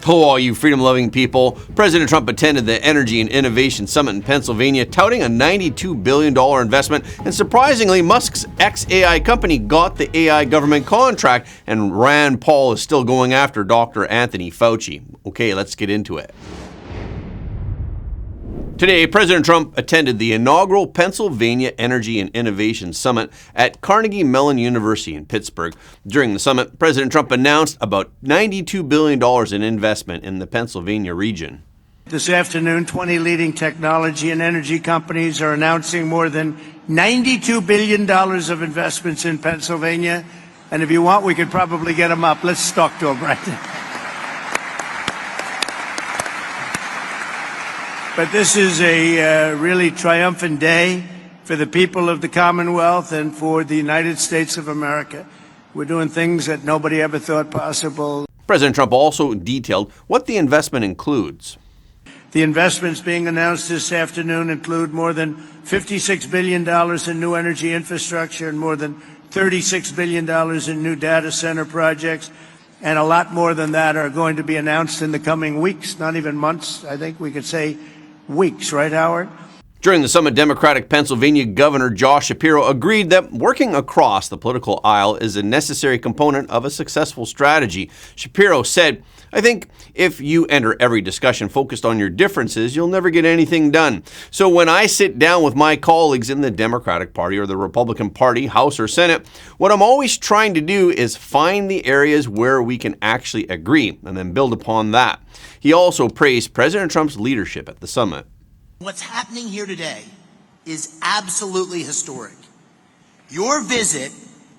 Hello, all you freedom-loving people. President Trump attended the Energy and Innovation Summit in Pennsylvania, touting a $92 billion investment. And surprisingly, Musk's ex-AI company got the AI government contract, and Rand Paul is still going after Dr. Anthony Fauci. Okay, let's get into it. Today, President Trump attended the inaugural Pennsylvania Energy and Innovation Summit at Carnegie Mellon University in Pittsburgh. During the summit, President Trump announced about $92 billion in investment in the Pennsylvania region. This afternoon, 20 leading technology and energy companies are announcing more than $92 billion of investments in Pennsylvania. And if you want, we could probably get them up. Let's talk to them right now. But this is a really triumphant day for the people of the Commonwealth and for the United States of America. We're doing things that nobody ever thought possible. President Trump also detailed what the investment includes. The investments being announced this afternoon include more than $56 billion in new energy infrastructure and more than $36 billion in new data center projects. And a lot more than that are going to be announced in the coming weeks, not even months. I think we could say weeks, right, Howard? During the summit, Democratic Pennsylvania Governor Josh Shapiro agreed that working across the political aisle is a necessary component of a successful strategy. Shapiro said, "I think if you enter every discussion focused on your differences, you'll never get anything done. So when I sit down with my colleagues in the Democratic Party or the Republican Party, House or Senate, what I'm always trying to do is find the areas where we can actually agree and then build upon that." He also praised President Trump's leadership at the summit. What's happening here today is absolutely historic. Your visit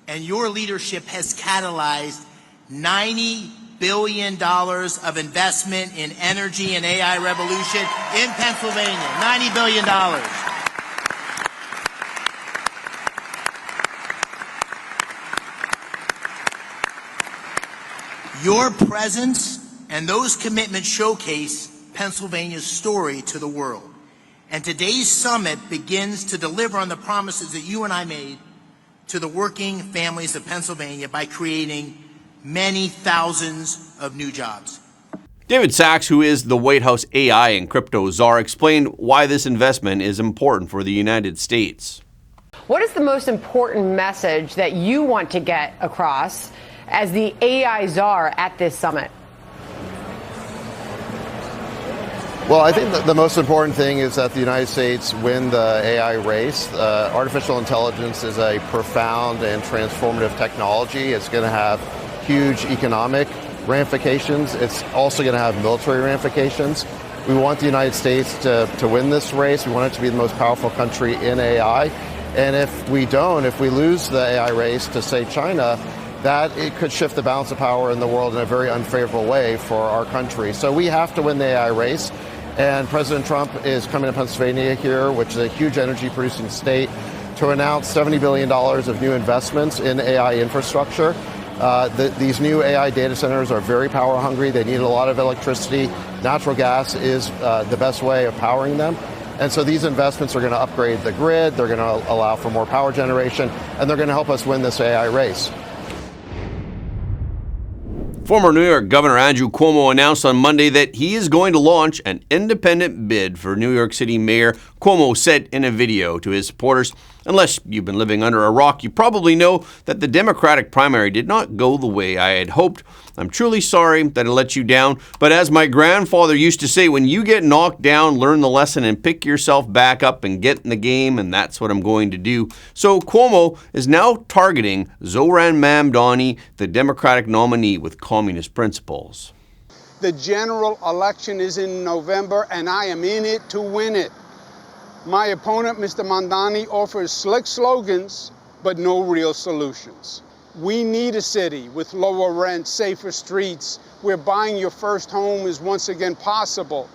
and your leadership has catalyzed $90 billion of investment in energy and AI revolution in Pennsylvania. $90 billion. Your presence and those commitments showcase Pennsylvania's story to the world. And today's summit begins to deliver on the promises that you and I made to the working families of Pennsylvania by creating many thousands of new jobs. David Sachs, who is the White House AI and crypto czar, explained why this investment is important for the United States. What is the most important message that you want to get across as the AI czar at this summit? Well, I think the most important thing is that the United States win the AI race. Artificial intelligence is a profound and transformative technology. It's going to have huge economic ramifications. It's also going to have military ramifications. We want the United States to win this race. We want it to be the most powerful country in AI. And if we lose the AI race to, say, China, that it could shift the balance of power in the world in a very unfavorable way for our country. So we have to win the AI race. And President Trump is coming to Pennsylvania here, which is a huge energy-producing state, to announce $70 billion of new investments in AI infrastructure. These new AI data centers are very power-hungry. They need a lot of electricity. Natural gas is the best way of powering them. And so these investments are going to upgrade the grid. They're going to allow for more power generation, and they're going to help us win this AI race. Former New York Governor Andrew Cuomo announced on Monday that he is going to launch an independent bid for New York City Mayor. Cuomo said in a video to his supporters, "Unless you've been living under a rock, you probably know that the Democratic primary did not go the way I had hoped. I'm truly sorry that I let you down, but as my grandfather used to say, when you get knocked down, learn the lesson and pick yourself back up and get in the game, and that's what I'm going to do." So Cuomo is now targeting Zoran Mamdani, the Democratic nominee with communist principles. The general election is in November, and I am in it to win it. My opponent, Mr. Mamdani, offers slick slogans, but no real solutions. We need a city with lower rent, safer streets, where buying your first home is once again possible,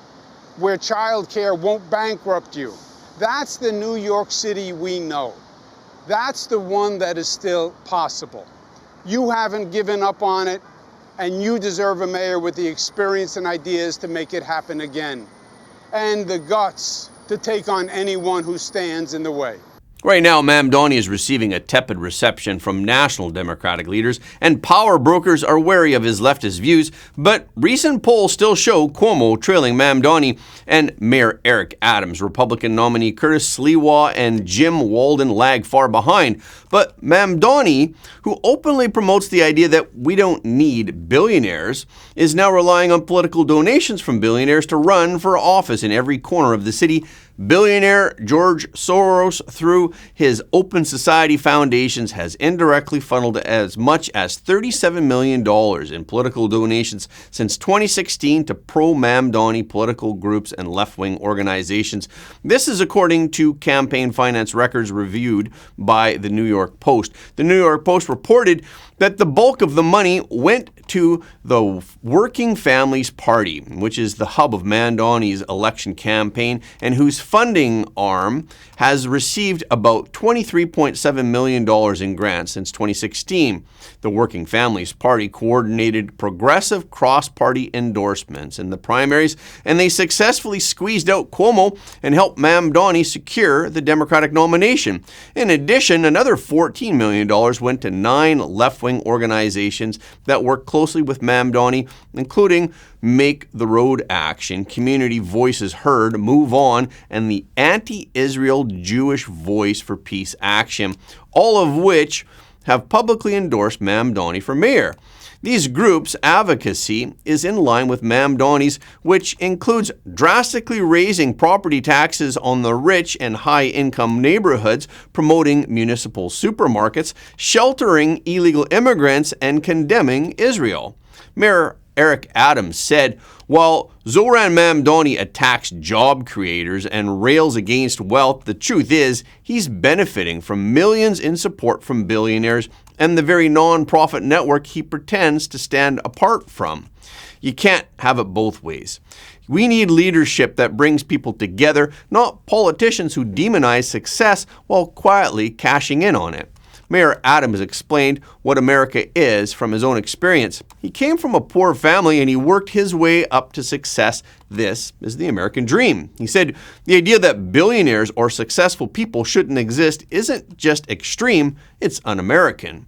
where childcare won't bankrupt you. That's the New York City we know. That's the one that is still possible. You haven't given up on it, and you deserve a mayor with the experience and ideas to make it happen again, and the guts to take on anyone who stands in the way. Right now, Mamdani is receiving a tepid reception from national Democratic leaders, and power brokers are wary of his leftist views, but recent polls still show Cuomo trailing Mamdani and Mayor Eric Adams. Republican nominee Curtis Sliwa and Jim Walden lag far behind. But Mamdani, who openly promotes the idea that we don't need billionaires, is now relying on political donations from billionaires to run for office in every corner of the city. Billionaire George Soros, through his Open Society foundations, has indirectly funneled as much as $37 million in political donations since 2016 to pro-Mamdani political groups and left-wing organizations. This is according to campaign finance records reviewed by the New York Post. The New York Post reported that the bulk of the money went to the Working Families Party, which is the hub of Mamdani's election campaign and whose funding arm has received about $23.7 million in grants since 2016. The Working Families Party coordinated progressive cross-party endorsements in the primaries, and they successfully squeezed out Cuomo and helped Mamdani secure the Democratic nomination. In addition, another $14 million went to 9 left-wing organizations that work closely with Mamdani, including Make the Road Action, Community Voices Heard, Move On, and the Anti-Israel Jewish Voice for Peace Action, all of which have publicly endorsed Mamdani for mayor. These groups' advocacy is in line with Mamdani's, which includes drastically raising property taxes on the rich and high-income neighborhoods, promoting municipal supermarkets, sheltering illegal immigrants, and condemning Israel. Mayor Eric Adams said, while Zoran Mamdani attacks job creators and rails against wealth, the truth is he's benefiting from millions in support from billionaires and the very non-profit network he pretends to stand apart from. You can't have it both ways. We need leadership that brings people together, not politicians who demonize success while quietly cashing in on it. Mayor Adams explained what America is from his own experience. He came from a poor family and he worked his way up to success. This is the American dream. He said, the idea that billionaires or successful people shouldn't exist isn't just extreme, it's un-American.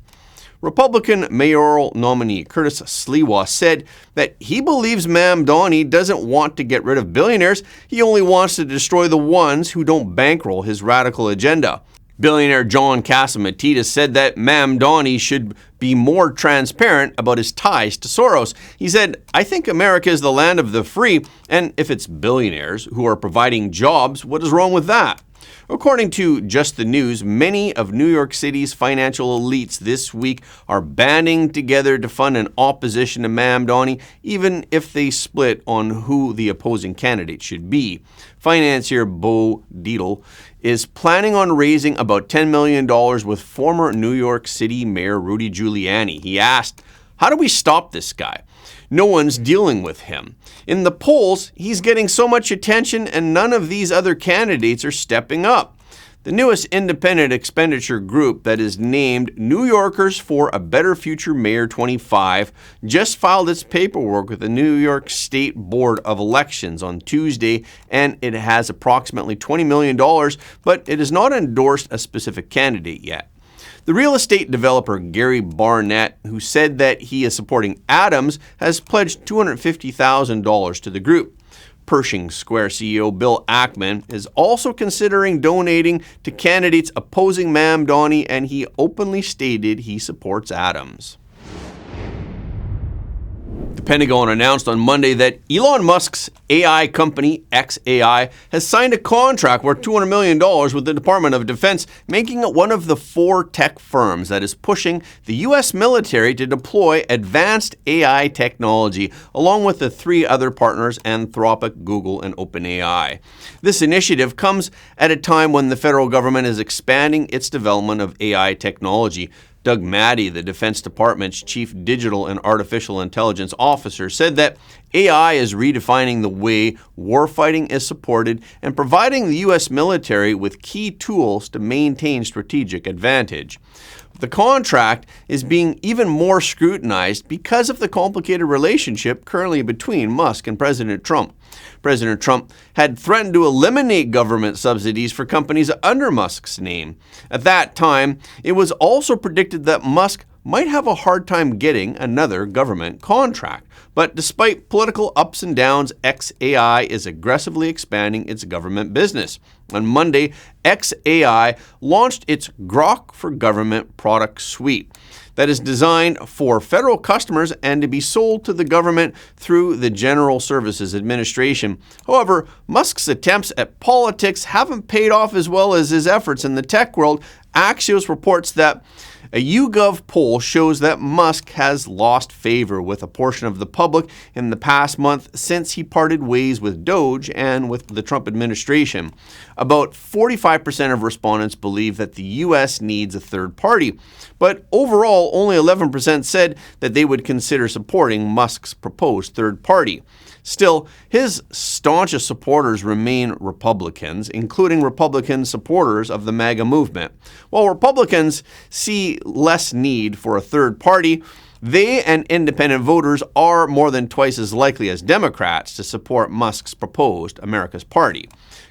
Republican mayoral nominee Curtis Sliwa said that he believes Mamdani doesn't want to get rid of billionaires, he only wants to destroy the ones who don't bankroll his radical agenda. Billionaire John Catsimatidis said that Mamdani should be more transparent about his ties to Soros. He said, I think America is the land of the free, and if it's billionaires who are providing jobs, what is wrong with that? According to Just the News, many of New York City's financial elites this week are banding together to fund an opposition to Mamdani, even if they split on who the opposing candidate should be. Financier Bo Dietl is planning on raising about $10 million with former New York City Mayor Rudy Giuliani. He asked, how do we stop this guy? No one's dealing with him. In the polls, he's getting so much attention and none of these other candidates are stepping up. The newest independent expenditure group that is named New Yorkers for a Better Future Mayor 25 just filed its paperwork with the New York State Board of Elections on Tuesday, and it has approximately $20 million, but it has not endorsed a specific candidate yet. The real estate developer Gary Barnett, who said that he is supporting Adams, has pledged $250,000 to the group. Pershing Square CEO Bill Ackman is also considering donating to candidates opposing Mamdani, and he openly stated he supports Adams. The Pentagon announced on Monday that Elon Musk's AI company, xAI, has signed a contract worth $200 million with the Department of Defense, making it one of the 4 tech firms that is pushing the U.S. military to deploy advanced AI technology, along with the 3 other partners, Anthropic, Google, and OpenAI. This initiative comes at a time when the federal government is expanding its development of AI technology. Doug Maddy, the Defense Department's Chief Digital and Artificial Intelligence Officer, said that AI is redefining the way warfighting is supported and providing the U.S. military with key tools to maintain strategic advantage. The contract is being even more scrutinized because of the complicated relationship currently between Musk and President Trump. President Trump had threatened to eliminate government subsidies for companies under Musk's name. At that time, it was also predicted that Musk might have a hard time getting another government contract. But despite political ups and downs, xAI is aggressively expanding its government business. On Monday, xAI launched its Grok for Government product suite that is designed for federal customers and to be sold to the government through the General Services Administration. However, Musk's attempts at politics haven't paid off as well as his efforts in the tech world. Axios reports that a YouGov poll shows that Musk has lost favor with a portion of the public in the past month since he parted ways with Doge and with the Trump administration. About 45% of respondents believe that the U.S. needs a third party, but overall only 11% said that they would consider supporting Musk's proposed third party. Still, his staunchest supporters remain Republicans, including Republican supporters of the MAGA movement. While Republicans see less need for a third party, they and independent voters are more than twice as likely as Democrats to support Musk's proposed America's Party.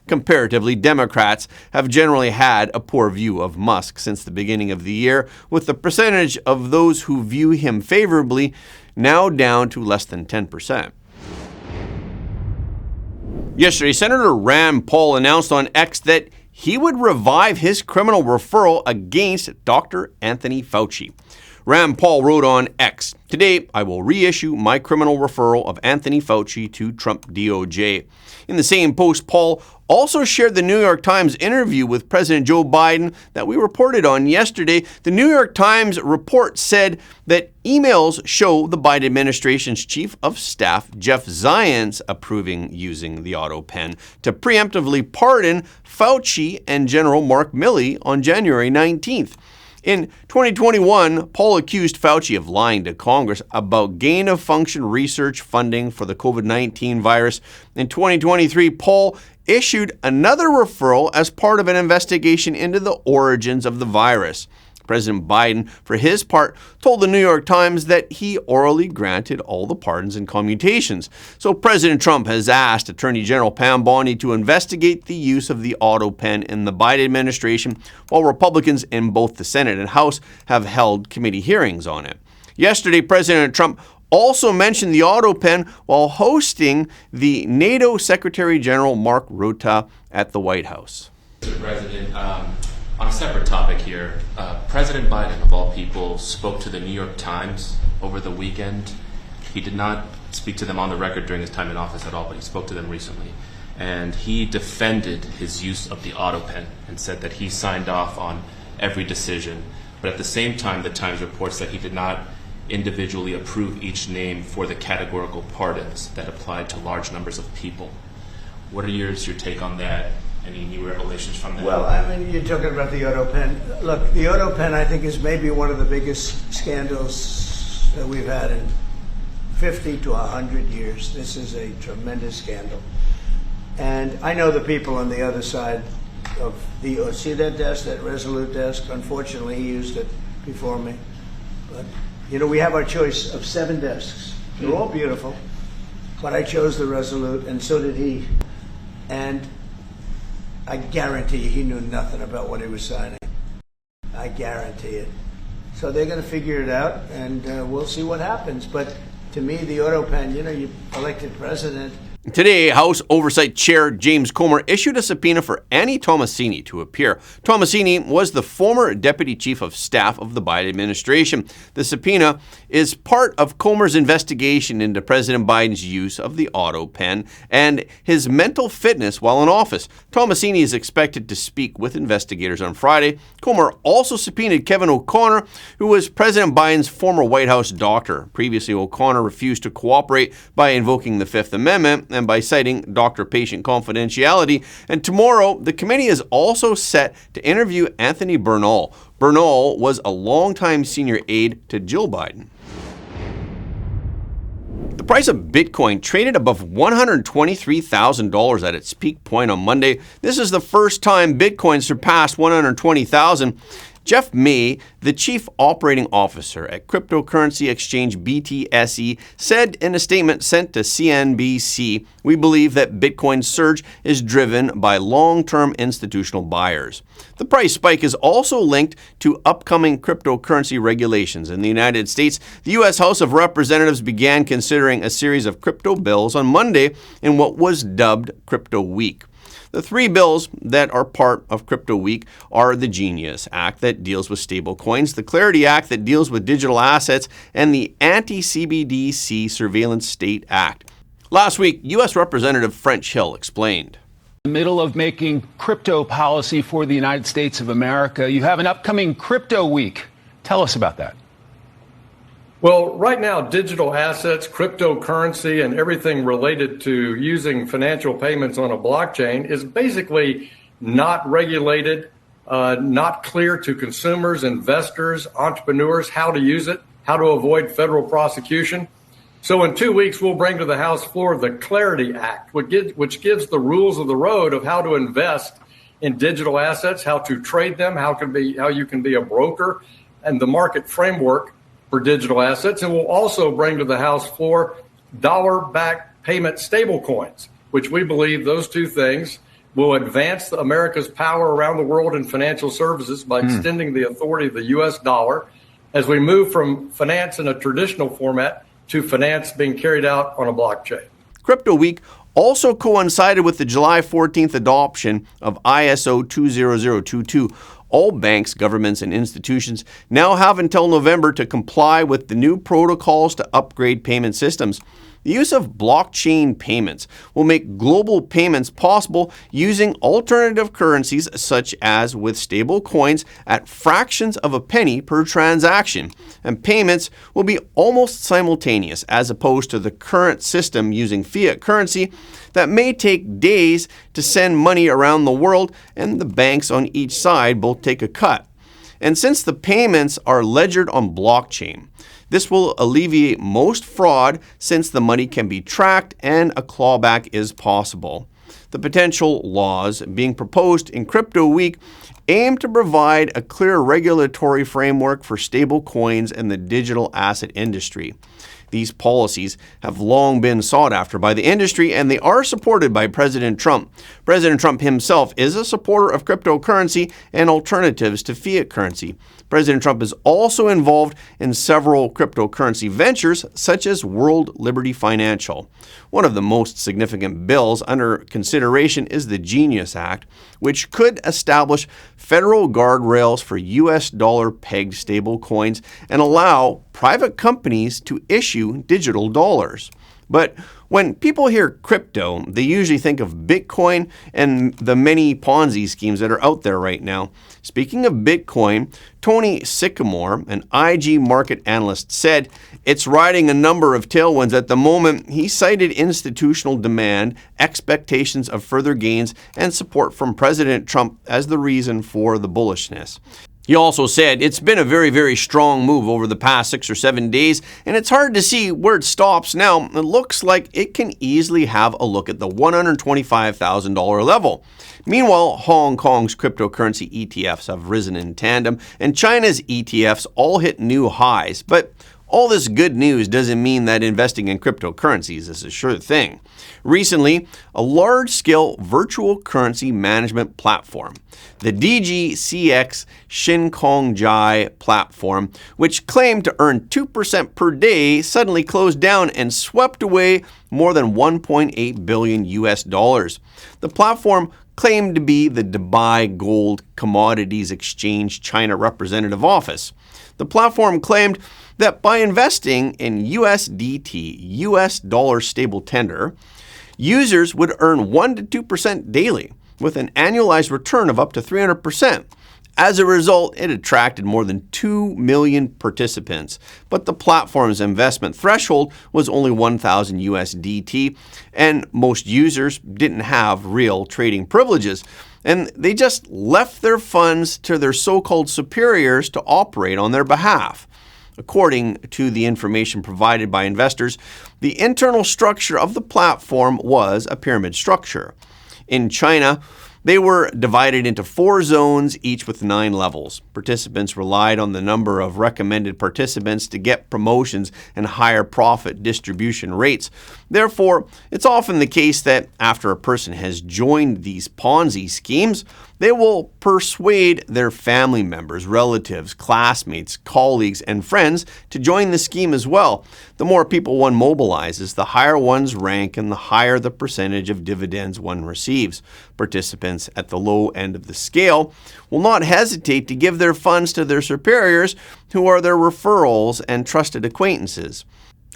Comparatively, Democrats have generally had a poor view of Musk since the beginning of the year, with the percentage of those who view him favorably now down to less than 10%. Yesterday, Senator Rand Paul announced on X that he would revive his criminal referral against Dr. Anthony Fauci. Rand Paul wrote on X, "Today, I will reissue my criminal referral of Anthony Fauci to Trump DOJ." In the same post, Paul also shared the New York Times interview with President Joe Biden that we reported on yesterday. The New York Times report said that emails show the Biden administration's chief of staff, Jeff Zients, approving using the auto pen to preemptively pardon Fauci and General Mark Milley on January 19th. In 2021, Paul accused Fauci of lying to Congress about gain-of-function research funding for the COVID-19 virus. In 2023, Paul issued another referral as part of an investigation into the origins of the virus. President Biden, for his part, told the New York Times that he orally granted all the pardons and commutations. So President Trump has asked Attorney General Mamdani to investigate the use of the auto pen in the Biden administration, while Republicans in both the Senate and House have held committee hearings on it. Yesterday, President Trump also mentioned the auto pen while hosting the NATO Secretary General Mark Rutte at the White House. Mr. President, on a separate topic here, President Biden, of all people, spoke to the New York Times over the weekend. He did not speak to them on the record during his time in office at all, but he spoke to them recently. And he defended his use of the auto pen and said that he signed off on every decision. But at the same time, the Times reports that he did not individually approve each name for the categorical pardons that applied to large numbers of people. What are your take on that? Any new revelations from that? Well, I mean, you're talking about the auto pen. Look, the auto pen, I think, is maybe one of the biggest scandals that we've had in 50 to 100 years. This is a tremendous scandal. And I know the people on the other side of the, see that desk, that Resolute desk? Unfortunately, he used it before me. But, you know, we have our choice of 7 desks. They're all beautiful. But I chose the Resolute, and so did he. And I guarantee you he knew nothing about what he was signing. I guarantee it. So they're going to figure it out, and we'll see what happens. But to me, the auto pen, you know, you elected president. Today, House Oversight Chair James Comer issued a subpoena for Annie Tomasini to appear. Tomasini was the former Deputy Chief of Staff of the Biden administration. The subpoena is part of Comer's investigation into President Biden's use of the auto pen and his mental fitness while in office. Tomasini is expected to speak with investigators on Friday. Comer also subpoenaed Kevin O'Connor, who was President Biden's former White House doctor. Previously, O'Connor refused to cooperate by invoking the Fifth Amendment and by citing doctor-patient confidentiality. And tomorrow, the committee is also set to interview Anthony Bernal. Bernal was a longtime senior aide to Jill Biden. The price of Bitcoin traded above $123,000 at its peak point on Monday. This is the first time Bitcoin surpassed $120,000 Jeff May, the chief operating officer at cryptocurrency exchange BTSE, said in a statement sent to CNBC, "We believe that Bitcoin's surge is driven by long-term institutional buyers." The price spike is also linked to upcoming cryptocurrency regulations. In the United States, the U.S. House of Representatives began considering a series of crypto bills on Monday in what was dubbed Crypto Week. The three bills that are part of Crypto Week are the Genius Act that deals with stablecoins, the Clarity Act that deals with digital assets, and the Anti-CBDC Surveillance State Act. Last week, U.S. Representative French Hill explained. In the middle of making crypto policy for the United States of America, you have an upcoming Crypto Week. Tell us about that. Well, right now, digital assets, cryptocurrency, and everything related to using financial payments on a blockchain is basically not regulated, not clear to consumers, investors, entrepreneurs how to use it, how to avoid federal prosecution. So in 2 weeks, we'll bring to the House floor the Clarity Act, which gives the rules of the road of how to invest in digital assets, how to trade them, how you can be a broker, and the market framework for digital assets. And we'll also bring to the House floor dollar-backed payment stablecoins, which we believe those two things will advance America's power around the world in financial services by extending the authority of the U.S. dollar as we move from finance in a traditional format to finance being carried out on a blockchain. Crypto Week also coincided with the July 14th adoption of ISO 20022. All banks, governments, and institutions now have until November to comply with the new protocols to upgrade payment systems. The use of blockchain payments will make global payments possible using alternative currencies such as with stable coins at fractions of a penny per transaction. And payments will be almost simultaneous as opposed to the current system using fiat currency that may take days to send money around the world, and the banks on each side both take a cut. And since the payments are ledgered on blockchain, this will alleviate most fraud since the money can be tracked and a clawback is possible. The potential laws being proposed in Crypto Week aim to provide a clear regulatory framework for stable coins and the digital asset industry. These policies have long been sought after by the industry, and they are supported by President Trump. President Trump himself is a supporter of cryptocurrency and alternatives to fiat currency. President Trump is also involved in several cryptocurrency ventures, such as World Liberty Financial. One of the most significant bills under consideration is the Genius Act, which could establish federal guardrails for U.S. dollar-pegged stablecoins and allow private companies to issue digital dollars. But when people hear crypto, they usually think of Bitcoin and the many Ponzi schemes that are out there right now. Speaking of Bitcoin, Tony Sycamore, an IG market analyst, said it's riding a number of tailwinds at the moment. He cited institutional demand, expectations of further gains, and support from President Trump as the reason for the bullishness. He also said it's been a very, very strong move over the past 6 or 7 days, and it's hard to see where it stops now. It looks like it can easily have a look at the $125,000 level. Meanwhile, Hong Kong's cryptocurrency ETFs have risen in tandem, and China's ETFs all hit new highs. But all this good news doesn't mean that investing in cryptocurrencies is a sure thing. Recently, a large-scale virtual currency management platform, the DGCX Shinkongjai platform, which claimed to earn 2% per day, suddenly closed down and swept away more than $1.8 billion US dollars. The platform claimed to be the Dubai Gold Commodities Exchange China representative office. The platform claimed that by investing in USDT, US dollar stable tender, users would earn 1 to 2% daily, with an annualized return of up to 300%. As a result, it attracted more than 2 million participants, but the platform's investment threshold was only 1,000 USDT, and most users didn't have real trading privileges, and they just left their funds to their so-called superiors to operate on their behalf. According to the information provided by investors, the internal structure of the platform was a pyramid structure. In China, They were divided into 4 zones, each with 9 levels. Participants relied on the number of recommended participants to get promotions and higher profit distribution rates. Therefore, it's often the case that after a person has joined these Ponzi schemes, they will persuade their family members, relatives, classmates, colleagues, and friends to join the scheme as well. The more people one mobilizes, the higher one's rank and the higher the percentage of dividends one receives. Participants at the low end of the scale will not hesitate to give their funds to their superiors, who are their referrals and trusted acquaintances.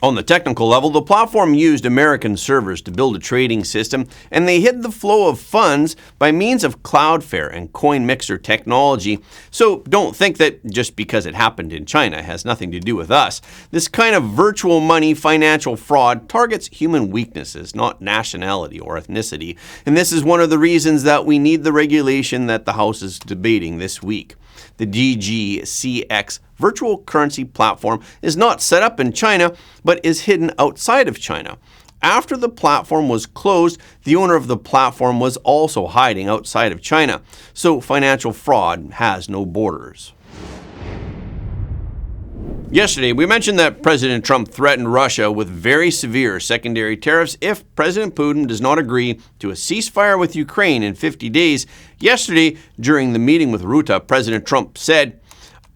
On the technical level, the platform used American servers to build a trading system, and they hid the flow of funds by means of Cloudflare and coin mixer technology. So don't think that just because it happened in China has nothing to do with us. This kind of virtual money financial fraud targets human weaknesses, not nationality or ethnicity. And this is one of the reasons that we need the regulation that the House is debating this week. The DGCX virtual currency platform is not set up in China, but is hidden outside of China. After the platform was closed, the owner of the platform was also hiding outside of China. So financial fraud has no borders. Yesterday, we mentioned that President Trump threatened Russia with very severe secondary tariffs if President Putin does not agree to a ceasefire with Ukraine in 50 days. Yesterday, during the meeting with Ruta, President Trump said,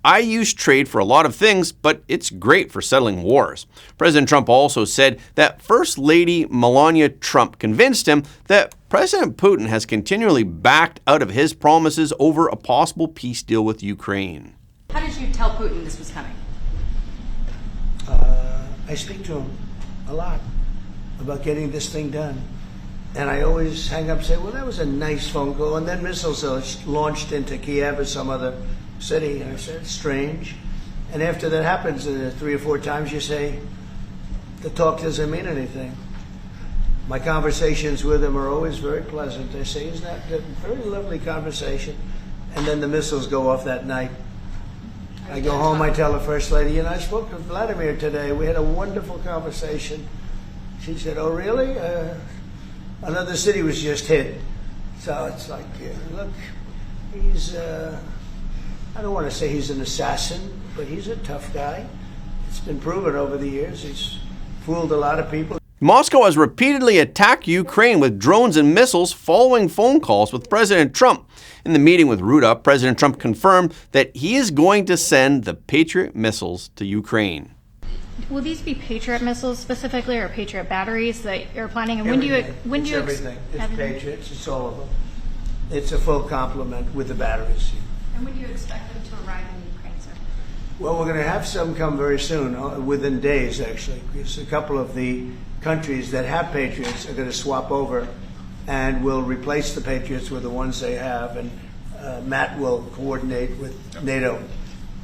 "I use trade for a lot of things, but it's great for settling wars." President Trump also said that First Lady Melania Trump convinced him that President Putin has continually backed out of his promises over a possible peace deal with Ukraine. How did you tell Putin this was coming? I speak to him a lot about getting this thing done. And I always hang up and say, well, that was a nice phone call. And then missiles are launched into Kiev or some other city. And I said, it's strange. And after that happens 3 or 4 times, you say, the talk doesn't mean anything. My conversations with him are always very pleasant. I say, isn't that a very lovely conversation? And then the missiles go off that night. I go home, I tell the First Lady, I spoke to Vladimir today. We had a wonderful conversation. She said, oh, really? Another city was just hit. So it's like, look, he's, I don't want to say he's an assassin, but he's a tough guy. It's been proven over the years. He's fooled a lot of people. Moscow has repeatedly attacked Ukraine with drones and missiles following phone calls with President Trump. In the meeting with Ruta, President Trump confirmed that he is going to send the Patriot missiles to Ukraine. Will these be Patriot missiles specifically, or Patriot batteries that you're planning? And Everything. when do you everything? It's Patriots. It's all of them. It's a full complement with the batteries. And when do you expect them to arrive in Ukraine, sir? Well, we're going to have some come very soon, within days, actually. Because a couple of the countries that have Patriots are going to swap over and will replace the Patriots with the ones they have. And Matt will coordinate with NATO.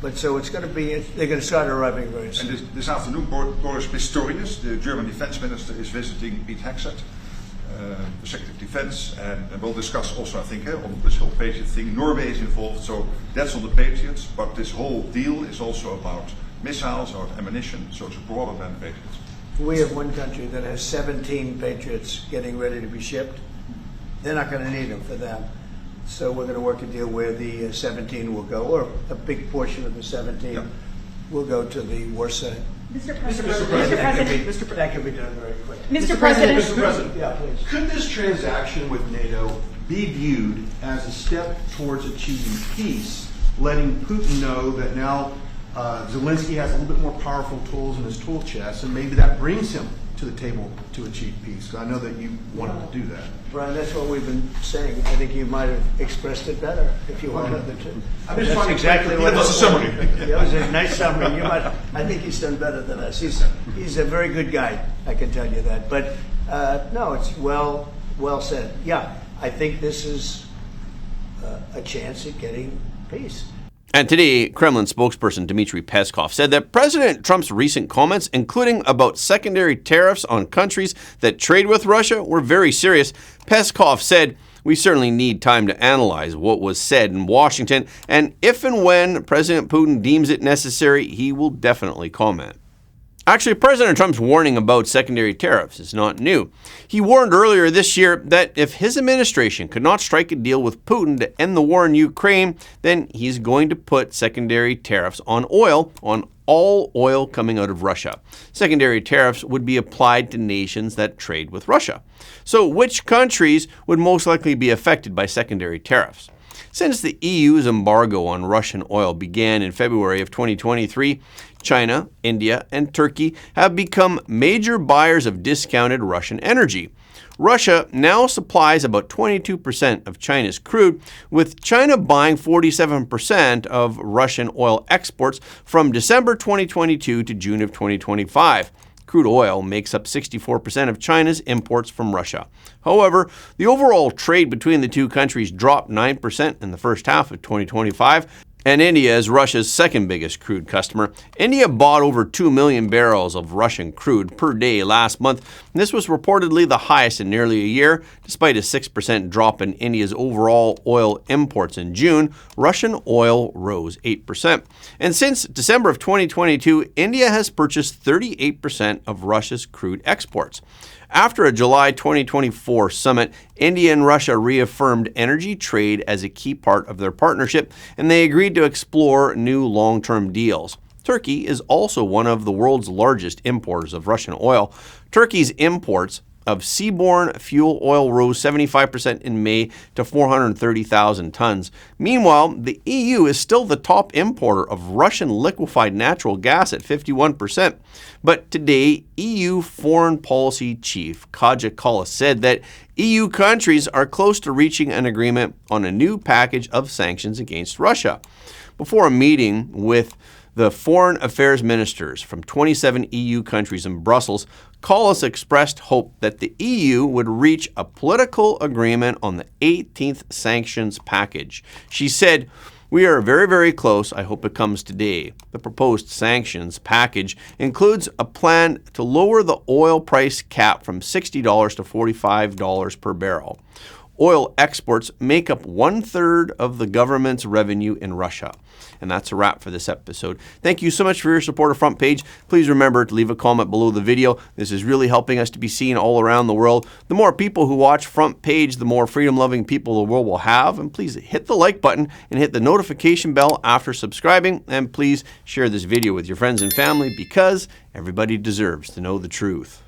But so it's going to be, they're going to start arriving very soon. And this afternoon, Boris Pistorius, the German defense minister, is visiting Pete Hegseth, the Secretary of Defense, and we'll discuss also, I think, on this whole Patriot thing. Norway is involved, so that's on the Patriots, but this whole deal is also about missiles or ammunition, so it's broader than Patriots. We have one country that has 17 Patriots getting ready to be shipped. They're not going to need them for them. So we're going to work a deal where the 17 will go, or a big portion of the 17 will go to the war side. Mr. President. That can be done very quickly. Mr. President. Mr. President, Yeah, please. could this transaction with NATO be viewed as a step towards achieving peace, letting Putin know that now Zelensky has a little bit more powerful tools in his tool chest, and maybe that brings him to the table to achieve peace? I know that you wanted to do that. Brian, that's what we've been saying. I think you might have expressed it better if you wanted to. I'm just trying to exactly what that's a summary. That was a nice summary. I think he's done better than us. He's a very good guy, I can tell you that. But no, it's well said. Yeah, I think this is a chance at getting peace. And today, Kremlin spokesperson Dmitry Peskov said that President Trump's recent comments, including about secondary tariffs on countries that trade with Russia, were very serious. Peskov said, "We certainly need time to analyze what was said in Washington, and if and when President Putin deems it necessary, he will definitely comment." Actually, President Trump's warning about secondary tariffs is not new. He warned earlier this year that if his administration could not strike a deal with Putin to end the war in Ukraine, then he's going to put secondary tariffs on all oil coming out of Russia. Secondary tariffs would be applied to nations that trade with Russia. So which countries would most likely be affected by secondary tariffs? Since the EU's embargo on Russian oil began in February of 2023, China, India, and Turkey have become major buyers of discounted Russian energy. Russia now supplies about 22% of China's crude, with China buying 47% of Russian oil exports from December 2022 to June of 2025. Crude oil makes up 64% of China's imports from Russia. However, the overall trade between the two countries dropped 9% in the first half of 2025, and India is Russia's second biggest crude customer. India bought over 2 million barrels of Russian crude per day last month. This was reportedly the highest in nearly a year. Despite a 6% drop in India's overall oil imports in June, Russian oil rose 8%. And since December of 2022, India has purchased 38% of Russia's crude exports. After a July 2024 summit, India and Russia reaffirmed energy trade as a key part of their partnership, and they agreed to explore new long-term deals. Turkey is also one of the world's largest importers of Russian oil. Turkey's imports of seaborne fuel oil rose 75% in May to 430,000 tons. Meanwhile, the EU is still the top importer of Russian liquefied natural gas at 51%. But today, EU Foreign Policy Chief Kaja Kallas said that EU countries are close to reaching an agreement on a new package of sanctions against Russia. Before a meeting with the foreign affairs ministers from 27 EU countries in Brussels, Kallas expressed hope that the EU would reach a political agreement on the 18th sanctions package. She said, "We are very, very close. I hope it comes today." The proposed sanctions package includes a plan to lower the oil price cap from $60 to $45 per barrel. Oil exports make up 1/3 of the government's revenue in Russia. And that's a wrap for this episode. Thank you so much for your support of Front Page. Please remember to leave a comment below the video. This is really helping us to be seen all around the world. The more people who watch Front Page, the more freedom-loving people the world will have. And please hit the like button and hit the notification bell after subscribing. And please share this video with your friends and family because everybody deserves to know the truth.